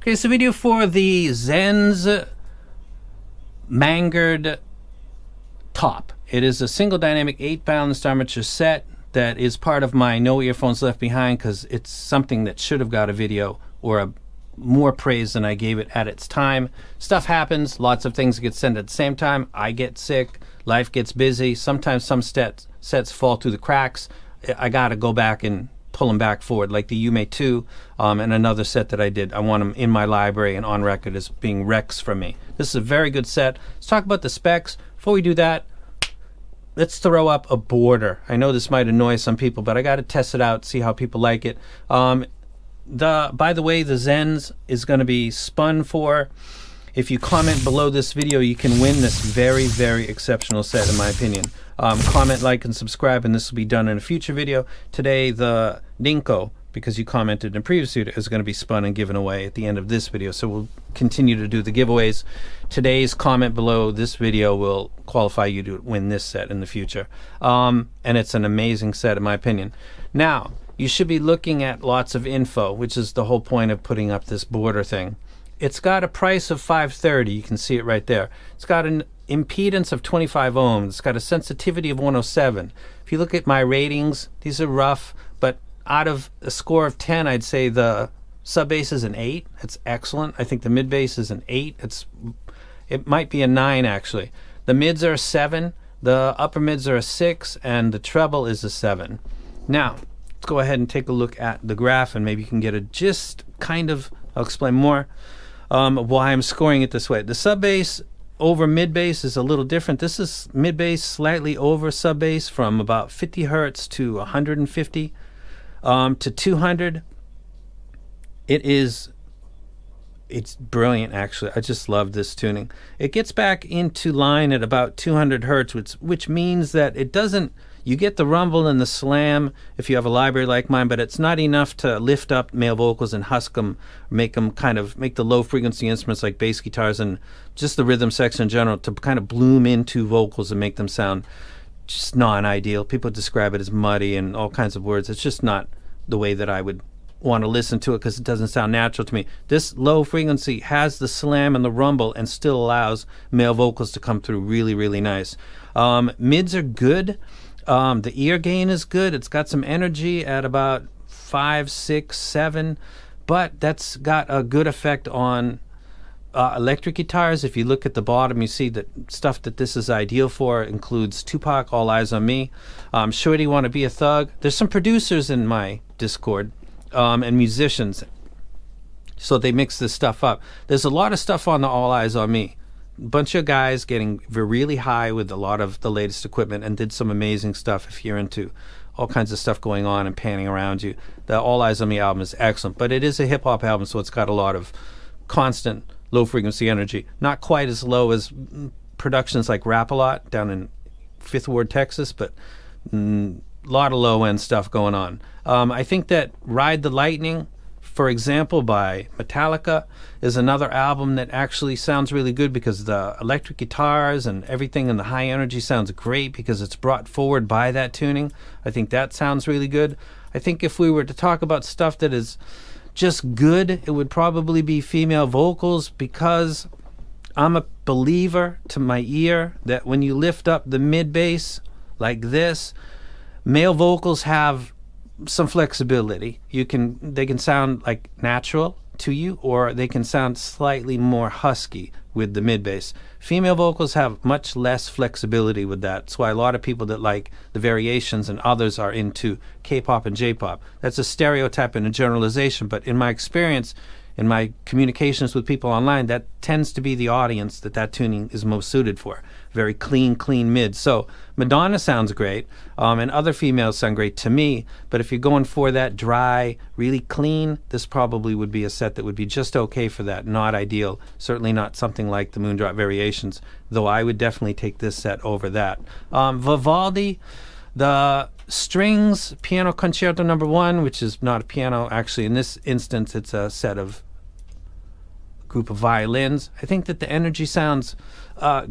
Okay, it's a video for the Xenns Mangered top. It is a single dynamic 8-balanced armature set that is part of my No Earphones Left Behind, because it's something that should have got a video or more praise than I gave it at its time. Stuff happens, lots of things get sent at the same time. I get sick, life gets busy, sometimes some sets fall through the cracks. I gotta go back and pull them back forward, like the Yume 2 and another set that I did. I want them in my library and on record as being wrecks from me. This is a very good set. Let's talk about the specs. Before we do that, let's throw up a border. I know this might annoy some people, but I got to test it out, see how people like it. By the way, the Xenns is going to be spun for. If you comment below this video, you can win this very, very exceptional set, in my opinion. Comment, like, and subscribe, and this will be done in a future video. Today, the Ninko, because you commented in a previous video, is going to be spun and given away at the end of this video. So we'll continue to do the giveaways. Today's comment below this video will qualify you to win this set in the future. And it's an amazing set, in my opinion. Now, you should be looking at lots of info, which is the whole point of putting up this border thing. It's got a price of $530. You can see it right there. It's got an impedance of 25 ohms. It's got a sensitivity of 107. If you look at my ratings, these are rough, but out of a score of 10, I'd say the sub bass is an 8. It's excellent. I think the mid bass is an 8. It might be a 9 actually. The mids are a 7, the upper mids are a 6, and the treble is a 7. Now, let's go ahead and take a look at the graph, and maybe you can get a gist, kind of. I'll explain more why I'm scoring it this way. The sub bass over mid bass is a little different. This is mid bass slightly over sub bass from about 50 hertz to 150 to 200. It's brilliant, actually. I just love this tuning. It gets back into line at about 200 hertz, which means that it doesn't. You get the rumble and the slam if you have a library like mine, but it's not enough to lift up male vocals and husk them, make the low frequency instruments like bass guitars and just the rhythm section in general to kind of bloom into vocals and make them sound just non-ideal. People describe it as muddy and all kinds of words. It's just not the way that I would want to listen to it, because it doesn't sound natural to me. This low frequency has the slam and the rumble and still allows male vocals to come through really, really nice. Mids are good. The ear gain is good. It's got some energy at about 5, 6, 7, but that's got a good effect on electric guitars. If you look at the bottom, you see that stuff that this is ideal for includes Tupac, All Eyes on Me, Shorty Wanna Be a Thug. There's some producers in my Discord and musicians, so they mix this stuff up. There's a lot of stuff on the All Eyes on Me. Bunch of guys getting really high with a lot of the latest equipment and did some amazing stuff. If you're into all kinds of stuff going on and panning around you, the All Eyes on Me album is excellent, but it is a hip-hop album, so it's got a lot of constant low-frequency energy. Not quite as low as productions like Rap-A-Lot down in Fifth Ward, Texas, but a lot of low-end stuff going on. I think that Ride the Lightning, for example, by Metallica, is another album that actually sounds really good, because the electric guitars and everything and the high energy sounds great because it's brought forward by that tuning. I think that sounds really good. I think if we were to talk about stuff that is just good, it would probably be female vocals, because I'm a believer to my ear that when you lift up the mid bass like this, male vocals have some flexibility. They can sound like natural to you, or they can sound slightly more husky with the mid bass. Female vocals have much less flexibility with that. That's why a lot of people that like the variations and others are into K-pop and J-pop. That's a stereotype and a generalization, but in my experience, in my communications with people online, that tends to be the audience that tuning is most suited for. Very clean mid. So Madonna sounds great, and other females sound great to me, but if you're going for that dry, really clean, this probably would be a set that would be just okay for that. Not ideal. Certainly not something like the Moondrop Variations, though I would definitely take this set over that. Vivaldi, the strings, Piano Concerto No. 1, which is not a piano, actually in this instance it's a set of group of violins. I think that the energy sounds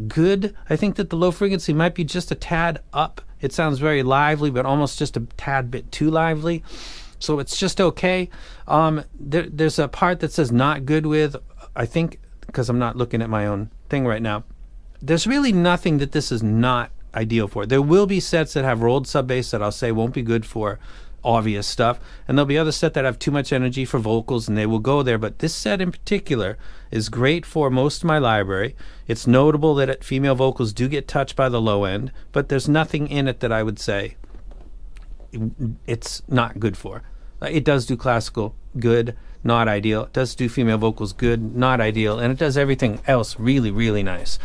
good. I think that the low frequency might be just a tad up. It sounds very lively, but almost just a tad bit too lively. So it's just okay. There's a part that says not good with, I think, because I'm not looking at my own thing right now. There's really nothing that this is not ideal for. There will be sets that have rolled sub bass that I'll say won't be good for obvious stuff, and there'll be other sets that have too much energy for vocals and they will go there, but this set in particular is great for most of my library. It's notable that female vocals do get touched by the low end, but there's nothing in it that I would say it's not good for. It does do classical, good, not ideal. It does do female vocals, good, not ideal, and it does everything else really, really nice.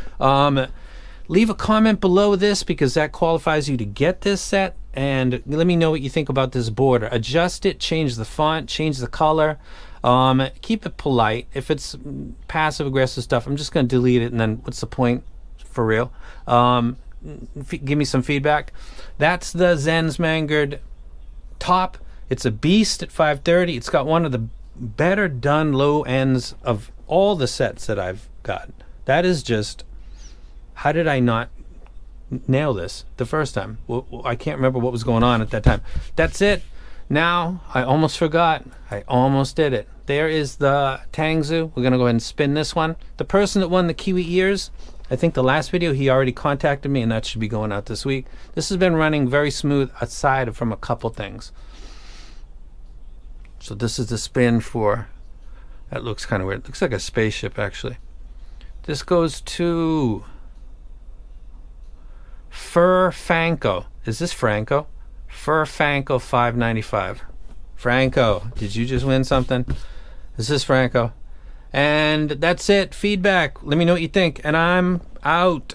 Leave a comment below this because that qualifies you to get this set, and let me know what you think about this border. Adjust it, change the font, change the color, keep it polite. If it's passive aggressive stuff, I'm just going to delete it, and then what's the point for real? Give me some feedback. That's the Xenns Vanguard top. It's a beast at 530. It's got one of the better done low ends of all the sets that I've got. That is just, how did I not nail this the first time? Well, I can't remember what was going on at that time. That's it. Now, I almost forgot. I almost did it. There is the Tangzu. We're going to go ahead and spin this one. The person that won the Kiwi ears, I think the last video, he already contacted me, and that should be going out this week. This has been running very smooth aside from a couple things. So this is the spin for, that looks kind of weird. It looks like a spaceship, actually. This goes to Franco. Is this Franco? Franco 595. Franco, did you just win something? Is this Franco? And that's it. Feedback. Let me know what you think. And I'm out.